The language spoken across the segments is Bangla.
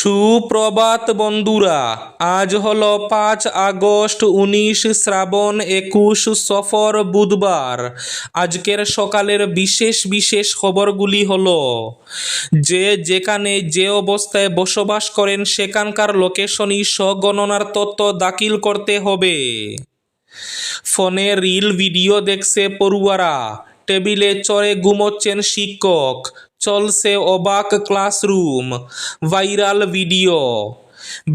সুপ্রভাত বন্ধুরা, আজ হলো 5 আগস্ট, 19 শ্রাবণ, 21 সফর, বুধবার। আজকের সকালের বিশেষ বিশেষ খবরগুলি হলো যে যেখানে যে অবস্থায় বসবাস করেন সেখানকার লোকেশনই স্বগণনার তথ্য দাখিল করতে হবে। ফোনে রিল ভিডিও দেখছে পড়ুয়ারা, টেবিলে চড়ে ঘুমোচ্ছেন শিক্ষক, চলছে অবাক ক্লাসরুম, ভাইরাল ভিডিও।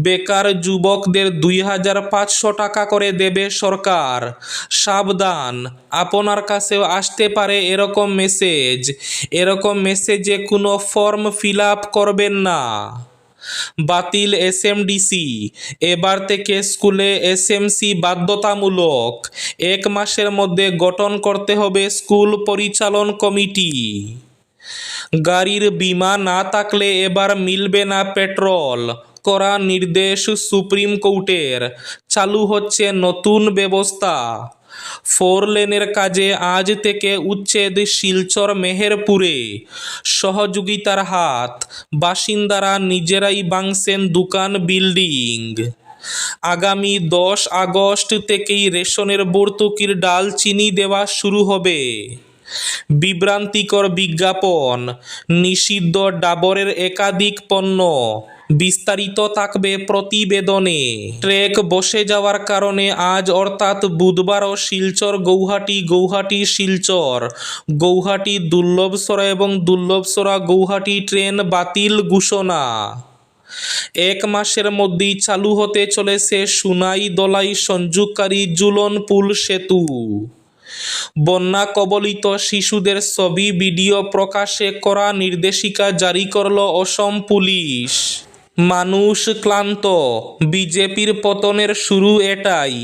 বেকার যুবকদের 2500 টাকা করে দেবে সরকার, সাবধান, আপনার কাছেও আসতে পারে এরকম মেসেজে কোনো ফর্ম ফিল আপ করবেন না। বাতিল এসএমডিসি, এবার থেকে স্কুলে এসএমসি বাধ্যতামূলক, 1 মাসের মধ্যে গঠন করতে হবে স্কুল পরিচালন কমিটি। গাড়ির বীমা না থাকলে এবার মিলবে না পেট্রোল, কড়া নির্দেশ সুপ্রিম কোর্টের, চালু হচ্ছে নতুন ব্যবস্থা। 4 লেনের কাজে আজ থেকে উচ্ছেদ শিলচর মেহেরপুরে, সহযোগিতার হাত, বাসিন্দারা নিজেরাই ভাঙছেন দোকান বিল্ডিং। আগামী 10 আগস্ট থেকেই রেশনের ভর্তুকির ডাল চিনি দেওয়া শুরু হবে। বিভ্রান্তিকর বিজ্ঞাপন, নিষিদ্ধ ডাবরের একাধিক পণ্য, বিস্তারিত থাকবে প্রতিবেদনে। ট্রেক বসে যাওয়ার কারণে আজ অর্থাৎ বুধবারও শিলচর গৌহাটি শিলচর, গৌহাটি দুর্লভসরা এবং দুর্লভসরা গৌহাটি ট্রেন বাতিল ঘোষণা। 1 মাসের মধ্যেই চালু হতে চলেছে সুনাই দলাই সংযোগকারী ঝুলন পুল সেতু। বন্যা কবলিত শিশুদের ছবি ভিডিও প্রকাশে কড়া নির্দেশিকা জারি করল অসম পুলিশ। মানুষ ক্লান্ত, বিজেপির পতনের শুরু এটাই।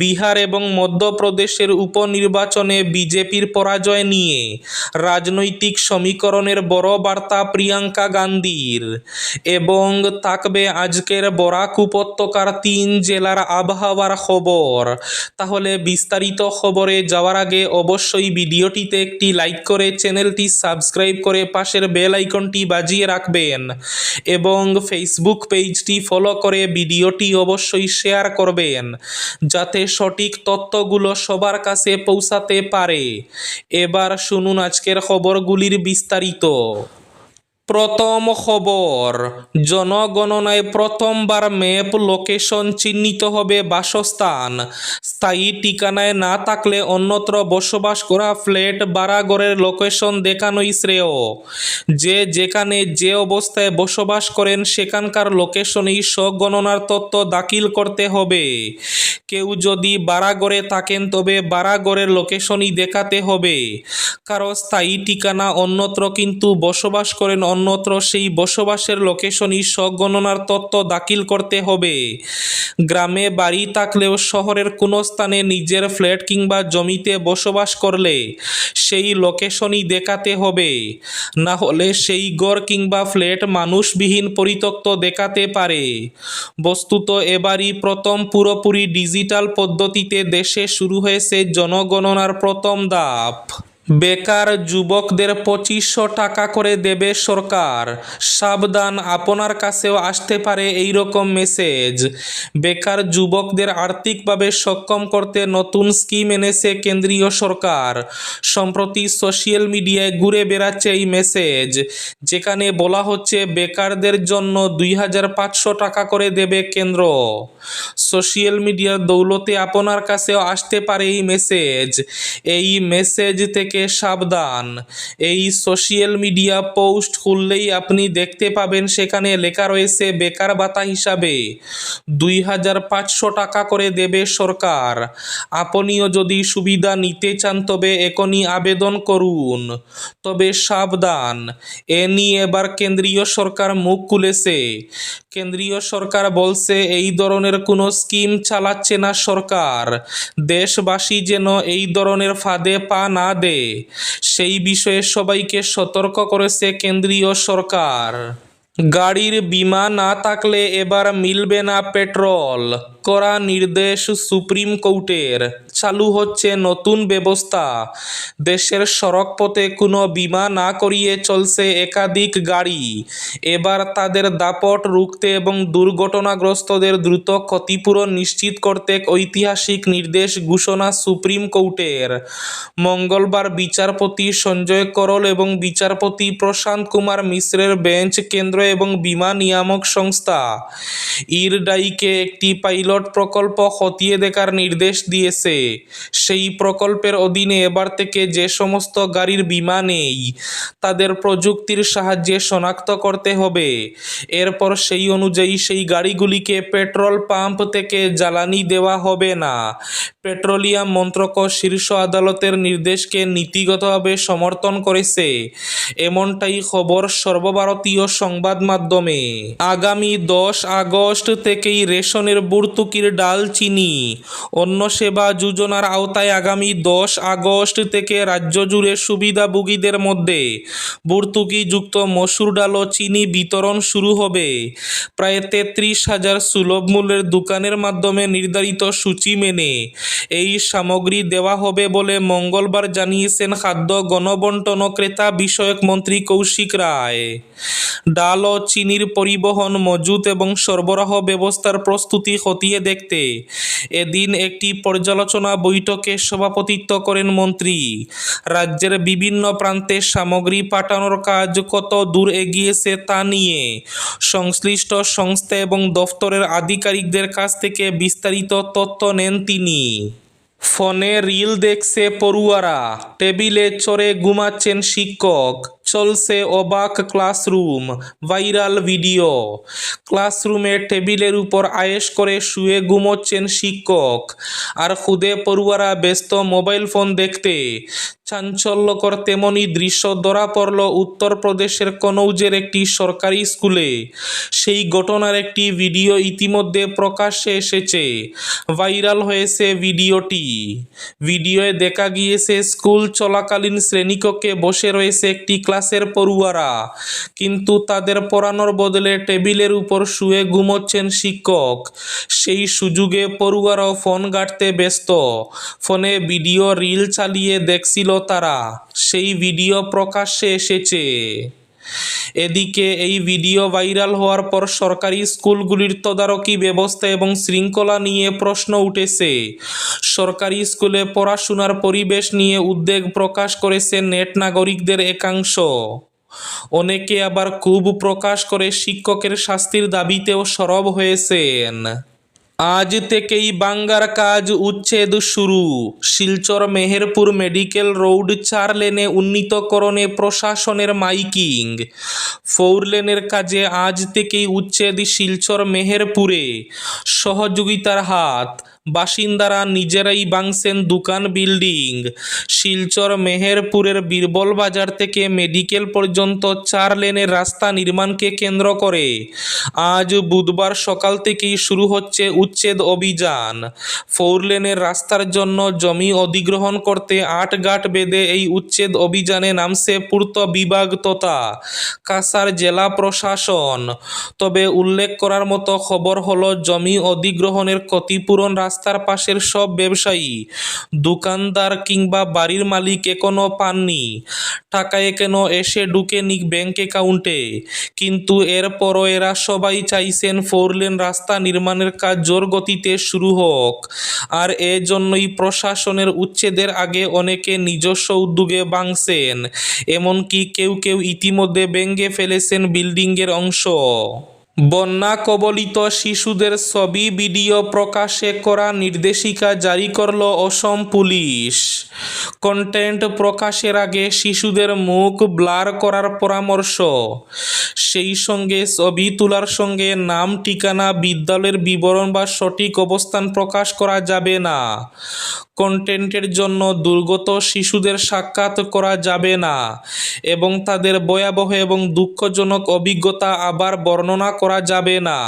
বিহার এবং মধ্যপ্রদেশের উপনির্বাচনে বিজেপির পরাজয় নিয়ে রাজনৈতিক সমীকরণের বড় বার্তা প্রিয়াঙ্কা গান্ধীর। এবং থাকবে আজকের বরাক উপত্যকার 3 জেলার আবহাওয়ার খবর। তাহলে বিস্তারিত খবরে যাওয়ার আগে অবশ্যই ভিডিওটিতে একটি লাইক করে চ্যানেলটি সাবস্ক্রাইব করে পাশের বেল আইকনটি বাজিয়ে রাখবেন এবং ফেসবুক পেজটি ফলো করে ভিডিওটি অবশ্যই শেয়ার করবেন যাতে সঠিক তথ্যগুলো সবার কাছে পৌঁছাতে পারে। এবার শুনুন আজকের খবরগুলির বিস্তারিত। প্রথম খবর, জনগণনায় প্রথমবার ম্যাপ লোকেশন চিহ্নিত হবে বাসস্থান। স্থায়ী ঠিকানায় না থাকলে অন্যত্র বসবাস করা ফ্ল্যাট বাড়াঘরের লোকেশন দেখানোই শ্রেয়। যে যেখানে যে অবস্থায় বসবাস করেন সেখানকার লোকেশনেই স্বগণনার তথ্য দাখিল করতে হবে। কেউ যদি বাড়াঘরে থাকেন তবে বাড়াঘরের লোকেশনই দেখাতে হবে। কারো স্থায়ী ঠিকানা অন্যত্র কিন্তু বসবাস করেন অন্যত্র, সেই বসবাসের লোকেশনই স্বগণনার তথ্য দাখিল করতে হবে। গ্রামে বাড়ি থাকলেও শহরের কোনো স্থানে নিজের ফ্ল্যাট কিংবা জমিতে বসবাস করলে সেই লোকেশনই দেখাতে হবে, না হলে সেই ঘর কিংবা ফ্ল্যাট মানুষবিহীন পরিত্যক্ত দেখাতে পারে। বস্তুত এবারই প্রথম পুরোপুরি ডিজিটাল পদ্ধতিতে দেশে শুরু হয়েছে জনগণনার প্রথম ধাপ। বেকার যুবকদের 2500 টাকা করে দেবে সরকার, সাবধান, আপনার কাছেও আসতে পারে এইরকম মেসেজ। বেকার যুবকদের আর্থিকভাবে সক্ষম করতে নতুন স্কিম এনেছে কেন্দ্রীয় সরকার। সম্প্রতি সোশ্যাল মিডিয়ায় ঘুরে বেড়াচ্ছে এই মেসেজ, যেখানে বলা হচ্ছে বেকারদের জন্য 2500 টাকা করে দেবে কেন্দ্র। সোশ্যাল মিডিয়ার দৌলতে আপনার কাছেও আসতে পারে এই মেসেজ। এই মেসেজ থেকে সাবধান। এই সোশ্যাল মিডিয়া পোস্ট খুললেই আপনি দেখতে পাবেন সেখানে লেখা রয়েছে বেকার ভাতা হিসাবে 2500 টাকা করে দেবে সরকার। আপনিও যদি সুবিধা নিতে চান তবে এখনই আবেদন করুন। তবে সাবধান, এ নিয়ে এবার কেন্দ্রীয় সরকার মুখ খুলেছে। কেন্দ্রীয় সরকার বলছে এই ধরনের কোনো স্কিম চালাচ্ছে না সরকার। দেশবাসী যেন এই ধরনের ফাঁদে পা না দেয় সেই বিষয়ে সবাইকে সতর্ক করেছে কেন্দ্রীয় সরকার। গাড়ির বীমা না থাকলে এবার মিলবে না পেট্রোল, কড়া নির্দেশ সুপ্রিম কোর্টের, চালু হচ্ছে নতুন ব্যবস্থা। দেশের সড়কপথে কোনো বীমা না করিয়ে চলছে একাধিক গাড়ি। এবার তাদের দাপট রুখতে এবং দুর্ঘটনাগ্রস্তদের দ্রুত ক্ষতিপূরণ নিশ্চিত করতে ঐতিহাসিক নির্দেশ ঘোষণা সুপ্রিম কোর্টের। মঙ্গলবার বিচারপতি সঞ্জয় করল এবং বিচারপতি প্রশান্ত কুমার মিশ্রের বেঞ্চ কেন্দ্র এবং বীমা নিয়ামক সংস্থা ইরডাইকে একটি পাইলট প্রকল্প খতিয়ে দেখার নির্দেশ দিয়েছে। সেই প্রকল্পের অধীনে এবার থেকে যে সমস্ত গাড়ির বীমা নেই তাদের প্রযুক্তির সাহায্যে শনাক্ত করতে হবে। এরপর সেই অনুযায়ী সেই গাড়িগুলিকে পেট্রোল পাম্প থেকে জ্বালানি দেওয়া হবে না। পেট্রোলিয়াম মন্ত্রক শীর্ষ আদালতের নির্দেশকে নীতিগতভাবে সমর্থন করেছে, এমনটাই খবর সর্বভারতীয় সংবাদ মাধ্যমে। আগামী 10 আগস্ট থেকেই রেশনের ভর্তুকির ডাল, চিনি। অন্ন সেবা যোজনার আওতায় আগামী 10 আগস্ট থেকে রাজ্য জুড়ে সুবিধাভোগীদের মধ্যে ভর্তুকিযুক্ত মসুর ডাল ও চিনি বিতরণ শুরু হবে। প্রায় 33,000 সুলভ মূল্যের দোকানের মাধ্যমে নির্ধারিত সূচি মেনে এই সামগ্রী দেওয়া হবে বলে মঙ্গলবার জানিয়েছেন খাদ্য গণবণ্টন ক্রেতা বিষয়ক মন্ত্রী কৌশিক রায়। ডাল ও চিনির পরিবহন, মজুত এবং সরবরাহ ব্যবস্থার প্রস্তুতি খতিয়ে দেখতে এদিন একটি পর্যালোচনা বৈঠকে সভাপতিত্ব করেন মন্ত্রী। রাজ্যের বিভিন্ন প্রান্তে সামগ্রী পাঠানোর কাজ কত দূর এগিয়েছে তা নিয়ে সংশ্লিষ্ট সংস্থা এবং দফতরের আধিকারিকদের কাছ থেকে বিস্তারিত তথ্য নেন তিনি। ফোনে রিল দেখছে পড়ুয়ারা, টেবিলে চড়ে ঘুমাচ্ছেন শিক্ষক, চলছে অবাক ক্লাসরুম। Viral video. ক্লাসরুমে টেবিলের উপর আয়েশ করে শুয়ে ঘুমোচ্ছেন শিক্ষক, আর খুদে পড়ুয়ারা ব্যস্ত মোবাইল ফোন দেখতে। চাঞ্চল্যকর তেমনই দৃশ্য ধরা পড়ল উত্তরপ্রদেশের কনৌজের একটি সরকারি স্কুলে। সেই ঘটনার একটি ভিডিও ইতিমধ্যে প্রকাশ্যে এসেছে। ভাইরাল হয়েছে ভিডিওটি। ভিডিওয়ে দেখা গিয়েছে স্কুল চলাকালীন শ্রেণীকক্ষে বসে রয়েছে একটি ক্লাসের পড়ুয়ারা, কিন্তু তাদের পড়ানোর বদলে টেবিলের উপর শুয়ে ঘুমোচ্ছেন শিক্ষক। সেই সুযোগে পড়ুয়ারাও ফোন ঘাঁটতে ব্যস্ত। ফোনে ভিডিও রিল চালিয়ে দেখছিল তারা। সেই ভিডিও প্রকাশ্যে এসেছে। এদিকে এই ভিডিও ভাইরাল হওয়ার পর সরকারি স্কুলগুলির তদারকি ব্যবস্থা এবং শৃঙ্খলা নিয়ে প্রশ্ন উঠেছে। সরকারি স্কুলে পড়াশোনার পরিবেশ নিয়ে উদ্বেগ প্রকাশ করেছে নেট নাগরিকদের একাংশ। অনেকে আবার ক্ষোভ প্রকাশ করে শিক্ষকের শাস্তির দাবিতেও সরব হয়েছেন। আজ থেকেই বাঙ্গার কাজ উচ্ছেদ শুরু। শিলচর মেহেরপুর মেডিকেল রোড 4 লেনে উন্নীতকরণে প্রশাসনের মাইকিং। 4 লেনের কাজে আজ থেকেই উচ্ছেদ শিলচর মেহেরপুরে। সহযোগিতার হাত। বাসিন্দারা নিজেরাই ভাঙছেন দোকান, বিল্ডিং। শিলচর মেহেরপুরের বীরবল বাজার থেকে মেডিকেল পর্যন্ত 4 লেনের রাস্তা নির্মাণকে কেন্দ্র করে আজ বুধবার সকাল থেকেই শুরু হচ্ছে উচ্ছেদ অভিযান। 4 লেনের রাস্তার জন্য জমি অধিগ্রহণ করতে 8 ঘাট বেঁধে এই উচ্ছেদ অভিযানে নামছে পূর্ত বিভাগ তথা কাছাড় জেলা প্রশাসন। তবে উল্লেখ করার মতো খবর হলো, জমি অধিগ্রহণের ক্ষতিপূরণ রাস্তার পাশের সব ব্যবসায়ী, দোকানদার কিংবা বাড়ির মালিক এখনো পাননি। টাকা এখনো এসে ঢুকেনি ব্যাংক অ্যাকাউন্টে, কিন্তু এরপরও এরা সবাই চাইছেন 4 লেন রাস্তা নির্মাণের কাজ জোর গতিতে শুরু হোক। আর এজন্যই প্রশাসনের উচ্ছেদের আগে অনেকে নিজস্ব উদ্যোগে ভাঙছেন, এমনকি কেউ কেউ ইতিমধ্যে ভেঙে ফেলেছেন বিল্ডিংয়ের অংশ। বন্যা কবলিত শিশুদের ছবি, ভিডিও প্রকাশে করা নির্দেশিকা জারি করল অসম পুলিশ। কন্টেন্ট প্রকাশের আগে শিশুদের মুখ ব্লার করার পরামর্শ। সেই সঙ্গে ছবি তোলার সঙ্গে নাম, ঠিকানা, বিদ্যালয়ের বিবরণ বা সঠিক অবস্থান প্রকাশ করা যাবে না। কন্টেন্টের জন্য দুর্গত শিশুদের সাক্ষাৎ করা যাবে না এবং তাদের ভয়াবহ এবং দুঃখজনক অভিজ্ঞতা আবার বর্ণনা করা যাবে না।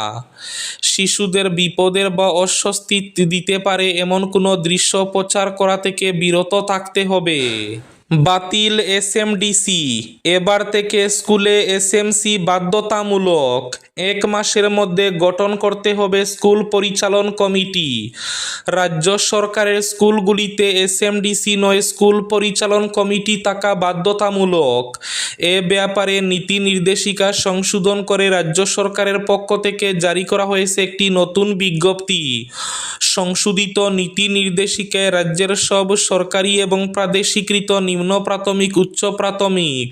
শিশুদের বিপদের বা অস্বস্তি দিতে পারে এমন কোনো দৃশ্য প্রচার করা থেকে বিরত থাকতে হবে। বাতিল এসএমডিসি, এবার থেকে স্কুলে এসএমসি বাধ্যতামূলক। 1 মাসের মধ্যে গঠন করতে হবে স্কুল পরিচালন কমিটি। রাজ্য সরকারের স্কুলগুলিতে এসএমডিসি নয় স্কুল পরিচালন কমিটি থাকা বাধ্যতামূলক। এ ব্যাপারে নীতি নির্দেশিকা সংশোধন করে রাজ্য সরকারের পক্ষ থেকে জারি করা হয়েছে একটি নতুন বিজ্ঞপ্তি। সংশোধিত নীতি নির্দেশিকায় রাজ্যের সব সরকারি এবং প্রাদেশিকৃত নিম্ন প্রাথমিক, উচ্চ প্রাথমিক,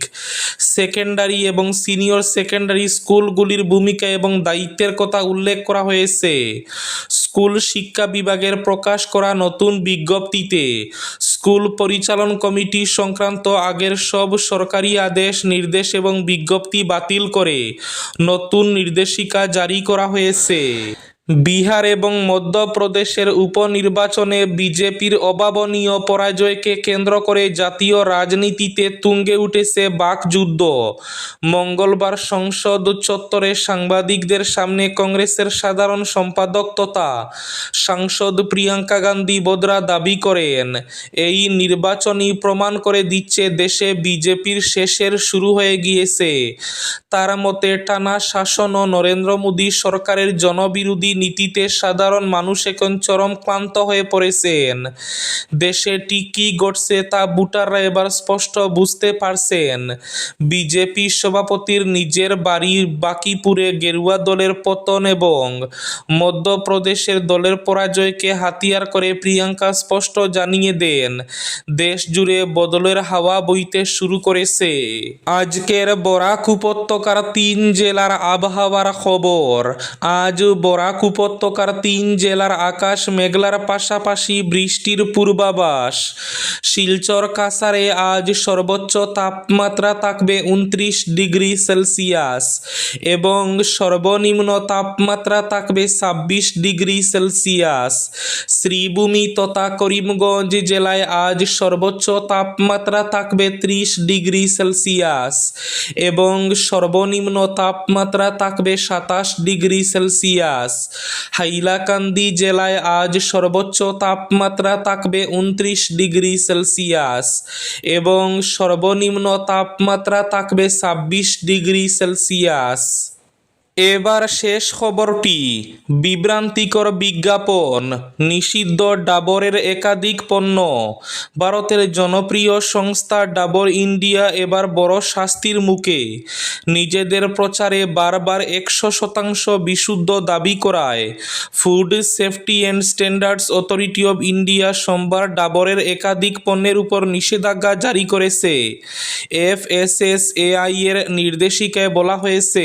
সেকেন্ডারি এবং সিনিয়র সেকেন্ডারি স্কুলগুলির ভূমিকা এবং দায়িত্বের কথা উল্লেখ করা হয়েছে। স্কুল শিক্ষা বিভাগের প্রকাশ করা নতুন বিজ্ঞপ্তিতে স্কুল পরিচালন কমিটি সংক্রান্ত আগের সব সরকারি আদেশ, নির্দেশ এবং বিজ্ঞপ্তি বাতিল করে নতুন নির্দেশিকা জারি করা হয়েছে। বিহার এবং মধ্যপ্রদেশের উপনির্বাচনে বিজেপির অভাবনীয় পরাজয়কে কেন্দ্র করে জাতীয় রাজনীতিতে তুঙ্গে উঠেছে বাকযুদ্ধ। মঙ্গলবার সংসদ চত্বরে সাংবাদিকদের সামনে কংগ্রেসের সাধারণ সম্পাদক তথা সাংসদ প্রিয়াঙ্কা গান্ধী বদ্রা দাবি করেন, এই নির্বাচনই প্রমাণ করে দিচ্ছে দেশে বিজেপির শেষের শুরু হয়ে গিয়েছে। তার মতে, টানা শাসন ও নরেন্দ্র মোদী সরকারের জনবিরোধী নীতিতে সাধারণ মানুষ এখন চরম ক্লান্ত হয়ে পড়েছেন। দেশে ঠিক কী ঘটছে তা ভোটাররা এবার স্পষ্ট বুঝতে পারছেন। বিজেপি সভাপতির নিজের বাড়ি বাঁকিপুরে গেরুয়া দলের পতন এবং মধ্যপ্রদেশের দলের পরাজয়কে হাতিয়ার করে প্রিয়াঙ্কা স্পষ্ট জানিয়ে দেন, দেশ জুড়ে বদলের হাওয়া বইতে শুরু করেছে। আজকের বরাক উপত্যকার 3 জেলার আবহাওয়ার খবর। আজ বরাক উপত্যকার 3 জেলার আকাশ মেঘলার পাশাপাশি বৃষ্টির পূর্বাভাস। শিলচর কাছাড়ে আজ সর্বোচ্চ তাপমাত্রা থাকবে 29 ডিগ্রি সেলসিয়াস এবং সর্বনিম্ন তাপমাত্রা থাকবে 26 ডিগ্রি সেলসিয়াস। শ্রীভূমি তথা করিমগঞ্জ জেলায় আজ সর্বোচ্চ তাপমাত্রা থাকবে 30 ডিগ্রি সেলসিয়াস এবং সর্বনিম্ন তাপমাত্রা থাকবে 27 ডিগ্রি সেলসিয়াস। হাইলাকান্দি জেলায় আজ সর্বোচ্চ তাপমাত্রা থাকবে 29 ডিগ্রি সেলসিয়াস এবং সর্বনিম্ন তাপমাত্রা থাকবে 26 ডিগ্রি সেলসিয়াস। এবার শেষ খবরটি। বিভ্রান্তিকর বিজ্ঞাপন, নিষিদ্ধ ডাবরের একাধিক পণ্য। ভারতের জনপ্রিয় সংস্থা ডাবর ইন্ডিয়া এবার বড় শাস্তির মুখে। নিজেদের প্রচারে বারবার 100% বিশুদ্ধ দাবি করায় food safety and standards authority of India সোমবার ডাবরের একাধিক পণ্যের উপর নিষেধাজ্ঞা জারি করেছে। FSSAI এর নির্দেশিকায় বলা হয়েছে,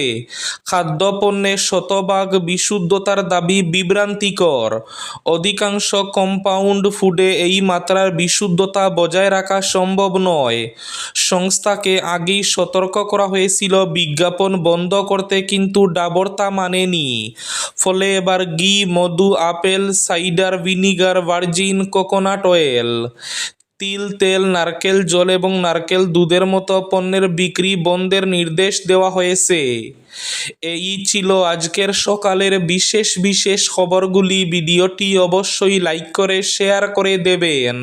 খাদ্যপণ্যে শতভাগ বিশুদ্ধতার দাবি বিভ্রান্তিকর। অধিকাংশ কম্পাউন্ড ফুডে এই মাত্রার বিশুদ্ধতা বজায় রাখা সম্ভব নয়। সংস্থাকে আগেই সতর্ক করা হয়েছিল বিজ্ঞাপন বন্ধ করতে, কিন্তু ডাবর তা মানেনি। ফলে এবার ঘি, মধু, apple cider vinegar, virgin coconut oil, তিল তেল, নারকেল জল এবং নারকেল দুধের মতো পণ্যের বিক্রি বন্ধের নির্দেশ দেওয়া হয়েছে। এই ছিল আজকের সকালের বিশেষ খবরগুলি। ভিডিওটি অবশ্যই লাইক করে শেয়ার করে দেবেন।